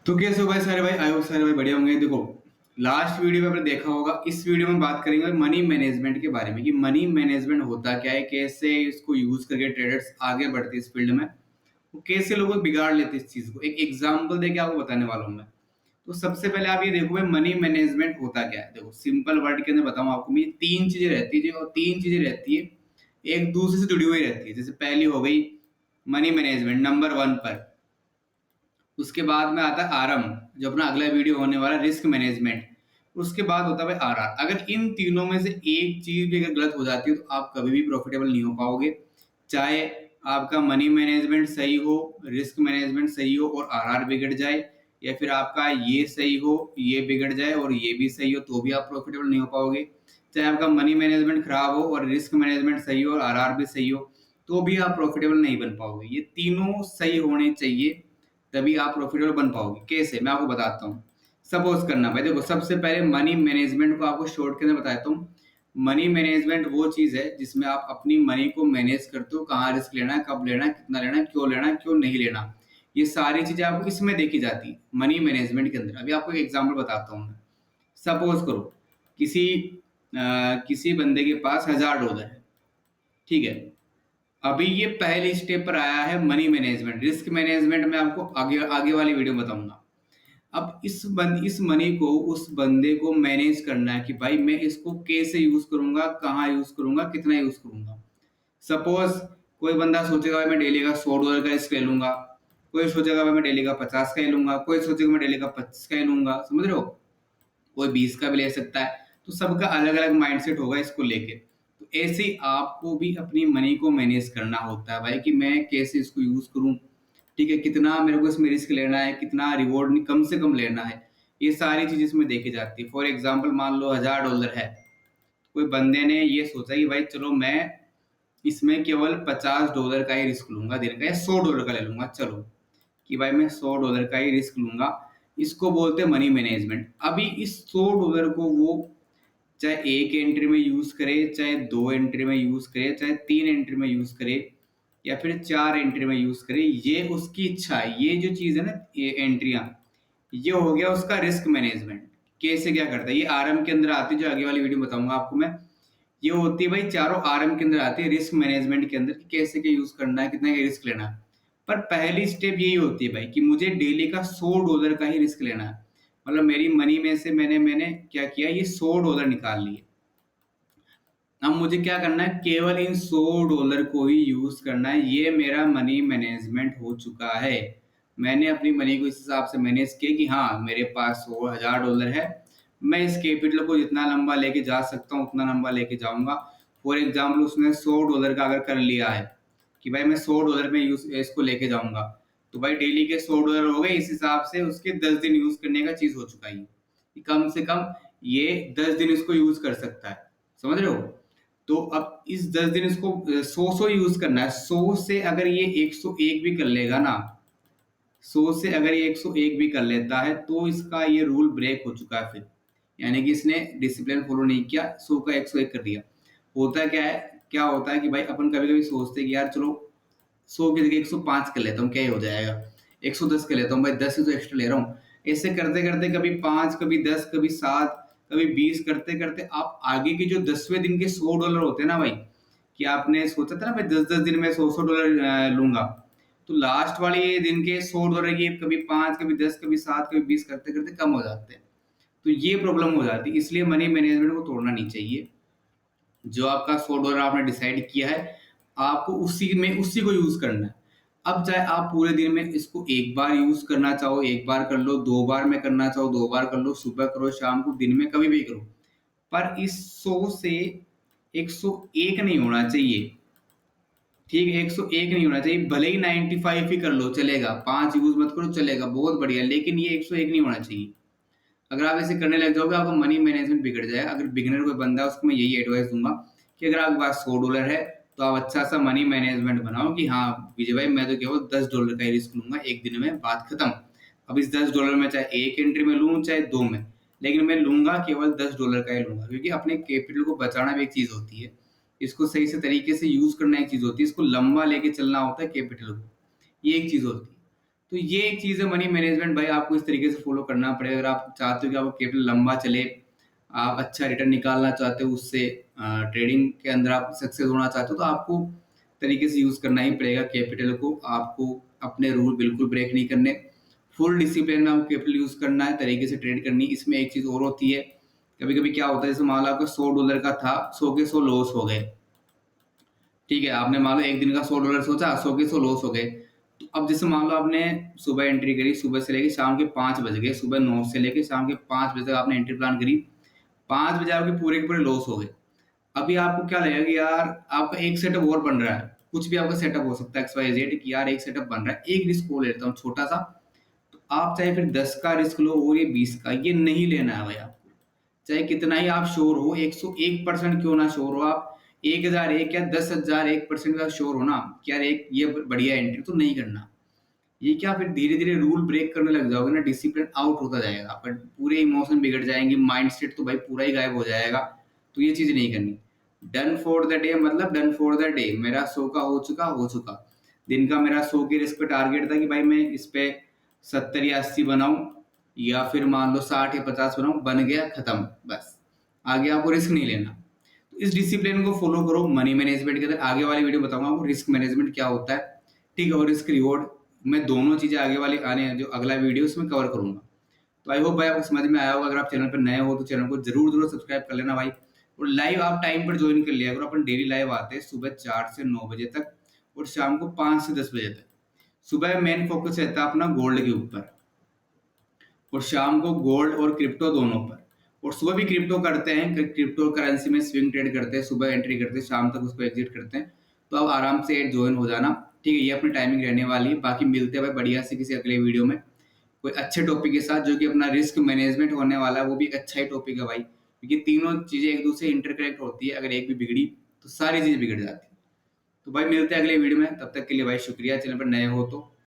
तो कैसे हो भाई सारे भाई आए हो सारे भाई बढ़िया होंगे। देखो, लास्ट वीडियो में आपने देखा होगा। इस वीडियो में बात करेंगे मनी मैनेजमेंट के बारे में कि मनी मैनेजमेंट होता क्या है, कैसे इसको यूज करके ट्रेडर्स आगे बढ़ते हैं इस फील्ड में, वो कैसे लोग बिगाड़ लेते हैं इस चीज को। एक एग्जांपल देके आपको बताने वाला हूँ मैं। तो सबसे पहले आप ये देखो भाई, मनी मैनेजमेंट होता क्या है। देखो, सिंपल वर्ड के अंदर बताऊं आपको मैं, तीन चीजें रहती है, और तीन चीजें रहती है एक दूसरे से जुड़ी हुई रहती है। जैसे पहली हो गई मनी मैनेजमेंट नंबर वन पर, उसके बाद में आता है आरएम, जो अपना अगला वीडियो होने वाला रिस्क मैनेजमेंट। उसके बाद होता है भाई आरआर। अगर इन तीनों में से एक चीज भी अगर गलत हो जाती है तो आप कभी भी प्रॉफिटेबल नहीं हो पाओगे। चाहे आपका मनी मैनेजमेंट सही हो, रिस्क मैनेजमेंट सही हो और आरआर बिगड़ जाए, या फिर आपका ये सही हो, ये बिगड़ जाए और ये भी सही हो, तो भी आप प्रॉफिटेबल नहीं हो पाओगे। चाहे आपका मनी मैनेजमेंट खराब हो और रिस्क मैनेजमेंट सही हो और आरआर भी सही हो, तो भी आप प्रॉफिटेबल नहीं बन पाओगे। ये तीनों सही होने चाहिए, तभी आप प्रॉफिटेबल बन पाओगे। कैसे, मैं आपको बताता हूँ। सपोज करना भाई, देखो सबसे पहले मनी मैनेजमेंट को आपको शॉर्ट के अंदर बताता हूँ। मनी मैनेजमेंट वो चीज है जिसमें आप अपनी मनी को मैनेज करते हो, कहाँ रिस्क लेना है, कब लेना है, कितना लेना है, क्यों नहीं लेना। ये सारी चीजें आपको इसमें देखी जाती है मनी मैनेजमेंट के अंदर। अभी आपको एक एग्जाम्पल बताता हूँ मैं। सपोज करो किसी किसी बंदे के पास $1000 है, ठीक है। अभी ये पहले स्टेप पर आया है मनी मैनेजमेंट। रिस्क मैनेजमेंट में आपको आगे आगे वाली वीडियो में बताऊंगा। अब इस मनी को उस बंदे को मैनेज करना है कि भाई मैं इसको कैसे यूज करूंगा, कहाँ यूज करूंगा, कितना यूज करूंगा। सपोज कोई बंदा सोचेगा भाई मैं डेली का $100 का रिस्क ले लूंगा, कोई सोचेगा भाई मैं डेली का 50 का ही लूंगा, कोई सोचेगा मैं डेली का 25 का ही लूंगा, समझ रहे हो। कोई 20 का भी ले सकता है। तो सबका अलग अलग माइंडसेट होगा इसको लेके। तो ऐसे ही आपको भी अपनी मनी को मैनेज करना होता है भाई, कि मैं कैसे इसको यूज करूं, ठीक है, कितना मेरे को इसमें रिस्क लेना है, कितना रिवॉर्ड कम से कम लेना है। ये सारी चीज इसमें देखी जाती है। फॉर एग्जाम्पल मान लो $1000 है, कोई बंदे ने ये सोचा कि भाई चलो मैं इसमें केवल $50 का ही रिस्क लूंगा दिन का, या $100 का ले लूंगा, चलो कि भाई मैं $100 का ही रिस्क लूंगा। इसको बोलते हैं मनी मैनेजमेंट। अभी इस $100 को वो चाहे एक एंट्री में यूज करे, चाहे दो एंट्री में यूज करे, चाहे तीन एंट्री में यूज करे, या फिर चार एंट्री में यूज करे, ये उसकी इच्छा है। ये जो चीज है ना, ये एंट्रियां, ये हो गया उसका रिस्क मैनेजमेंट। कैसे क्या करता है, ये आरएम के अंदर आती है, जो आगे वाली वीडियो बताऊंगा आपको मैं। ये होती है भाई, चारों आरएम के अंदर आती है, रिस्क मैनेजमेंट के अंदर, कि कैसे क्या यूज करना है, कितना का रिस्क लेना है। पर पहली स्टेप यही होती है भाई कि मुझे डेली का $100 का ही रिस्क लेना है। मतलब मेरी मनी में से मैंने मैंने क्या किया, ये $100 निकाल लिए। अब मुझे क्या करना है, केवल इन $100 को ही यूज करना है। ये मेरा मनी मैनेजमेंट हो चुका है। मैंने अपनी मनी को इस हिसाब से मैनेज किया कि हाँ मेरे पास $1000 है, मैं इस कैपिटल को जितना लंबा लेके जा सकता हूँ उतना लंबा लेके जाऊंगा। फॉर एग्जाम्पल उसने $100 का अगर कर लिया है कि भाई मैं $100 में यूज इसको लेके जाऊंगा, तो भाई डेली के $100 हो गए। इस हिसाब से उसके 10 दिन यूज करने का चीज हो चुका है ये, कि कम से कम ये 10 दिन इसको यूज कर सकता है, समझ रहे हो। तो अब इस 10 दिन इसको 100 यूज करना है। 100 से अगर ये 101 भी कर लेगा ना, 100 से अगर ये 101 भी कर लेता है, तो इसका ये रूल ब्रेक हो चुका है फिर। यानी कि इसने डिसिप्लिन फॉलो नहीं किया, 100 का 101 कर दिया। होता क्या है, क्या होता है कि भाई अपन कभी कभी सोचते हैं कि यार चलो 100 की जगह 105 कर लेता हूँ, क्या ही हो जाएगा, 110 कर लेता हूँ, भाई 10 ही तो एक्स्ट्रा ले रहा हूँ। ऐसे करते करते कभी 5, कभी 10, कभी 7, कभी 20 करते करते आप आगे के जो 10वें दिन के $100 होते हैं ना भाई, कि आपने सोचा था ना भाई 10-10 दिन में $100 लूंगा, तो लास्ट वाले दिन के $100 की कभी 5, कभी 10, कभी 7, कभी 20 करते करते कम हो जाते हैं। तो ये प्रॉब्लम हो जाती है। इसलिए मनी मैनेजमेंट को तोड़ना नहीं चाहिए। जो आपका $100 आपने डिसाइड किया है, आपको उसी को यूज करना है। अब चाहे आप पूरे दिन में इसको एक बार यूज करना चाहो, एक बार कर लो, 2 बार में करना चाहो 2 बार कर लो, सुबह करो, शाम को, दिन में कभी भी करो। पर इस 100 से 101 नहीं होना चाहिए, ठीक है, 101 नहीं होना चाहिए। भले ही 95 ही कर लो चलेगा, 5 यूज मत करो चलेगा, बहुत बढ़िया, लेकिन ये 101 नहीं होना चाहिए। अगर आप ऐसे करने लग जाओगे, आपका मनी मैनेजमेंट बिगड़ जाएगा। अगर बिगिनर कोई बंदा है उसको मैं यही एडवाइस दूंगा कि अगर आपके पास $100 है, तो आप अच्छा सा मनी मैनेजमेंट बनाओ कि हाँ विजय भाई मैं तो केवल $10 का ही रिस्क लूंगा एक दिन में, बात खत्म। अब इस $10 में चाहे एक एंट्री में लूँ चाहे दो में, लेकिन मैं लूंगा केवल $10 का ही लूंगा। क्योंकि अपने कैपिटल को बचाना भी एक चीज होती है, इसको सही से तरीके से यूज करना एक चीज होती है, इसको लंबा लेके चलना होता है कैपिटल को, ये एक चीज होती है। तो ये एक चीज़ है मनी मैनेजमेंट भाई, आपको इस तरीके से फॉलो करना पड़ेगा अगर आप चाहते हो कि आपका कैपिटल लंबा चले, आप अच्छा रिटर्न निकालना चाहते हो उससे, ट्रेडिंग के अंदर आप सक्सेस होना चाहते हो, तो आपको तरीके से यूज़ करना ही पड़ेगा कैपिटल को। आपको अपने रूल बिल्कुल ब्रेक नहीं करने, फुल डिसिप्लिन में आपको कैपिटल यूज़ करना है, तरीके से ट्रेड करनी है। इसमें एक चीज़ और होती है, कभी-कभी क्या होता है जैसे मान लो आपका $100 का था, 100 के 100 लॉस हो गए। ठीक है, आपने मान लो एक दिन का $100 सोचा, 100 के 100 लॉस हो गए। तो अब जैसे मान लो आपने सुबह एंट्री करी, सुबह से लेके शाम के 5 बज गए, सुबह 9 से लेके शाम के 5 बजे तक आपने एंट्री प्लान करी, 5 बजे आपके पूरे के पूरे लॉस हो गए। अभी आपको क्या लगेगा कि यार आपका एक सेटअप और बन रहा है, कुछ भी आपका सेटअप हो सकता है एक्स वाई जेड, कि यार एक सेटअप बन रहा है, एक रिस्क और लेता हूँ छोटा सा। तो आप चाहे फिर 10 का रिस्क लो और ये 20 का, ये नहीं लेना है भाई आपको। चाहे कितना ही आप श्योर हो, 101% क्यों ना श्योर हो, आप 1001 या 10,001% का श्योर हो ना कि यार एक ये बढ़िया एंट्री, तो नहीं करना। ये क्या फिर धीरे धीरे रूल ब्रेक करने लग जाओगे ना, डिसिप्लिन आउट होता जाएगा, पर पूरे इमोशन बिगड़ जाएंगे, माइंड सेट तो भाई पूरा ही गायब हो जाएगा। तो ये चीज नहीं करनी। डन फॉर द डे मतलब डन फॉर द डे, मेरा 100 का हो चुका। दिन का मेरा 100 के रिस्क पे टारगेट था कि भाई मैं इस पे 70 या 80 बनाऊं, या फिर मान लो 60 या 50 बनाऊं, बन गया खत्म, बस। आगे आपको रिस्क नहीं लेना। तो इस डिसिप्लिन को फॉलो करो मनी मैनेजमेंट के अंदर। आगे वाली वीडियो बताऊंगा आपको रिस्क मैनेजमेंट क्या होता है, ठीक है, और रिस्क रिवॉर्ड। मैं दोनों चीजें आगे वाली आने जो अगला वीडियो उसमें कवर करूंगा। तो आई होप भाई आपको समझ में आया होगा। अगर आप चैनल पर नए हो तो चैनल को जरूर जरूर सब्सक्राइब कर लेना भाई। और लाइव आप टाइम पर ज्वाइन कर लिया करो, अपन डेली लाइव आते हैं सुबह 4 से 9 बजे तक, और शाम को 5 से 10 बजे तक। सुबह मेन फोकस रहता है अपना गोल्ड के ऊपर, और शाम को गोल्ड और क्रिप्टो दोनों पर। और सुबह भी क्रिप्टो करते हैं, क्रिप्टो करेंसी में स्विंग ट्रेड करते हैं, सुबह एंट्री करते हैं, शाम तक उसको एग्जिट करते हैं। तो आप आराम से ज्वाइन हो जाना, ठीक है। ये अपनी टाइमिंग रहने वाली है। बाकी मिलते हैं भाई बढ़िया से किसी अगले वीडियो में कोई अच्छे टॉपिक के साथ, जो कि अपना रिस्क मैनेजमेंट होने वाला है। वो भी एक अच्छा ही टॉपिक है भाई, क्योंकि तीनों चीजें एक दूसरे इंटरकनेक्ट होती है, अगर एक भी बिगड़ी तो सारी चीजें बिगड़ जाती है। तो भाई मिलते हैं अगले वीडियो में, तब तक के लिए भाई शुक्रिया। चैनल पर नए हो तो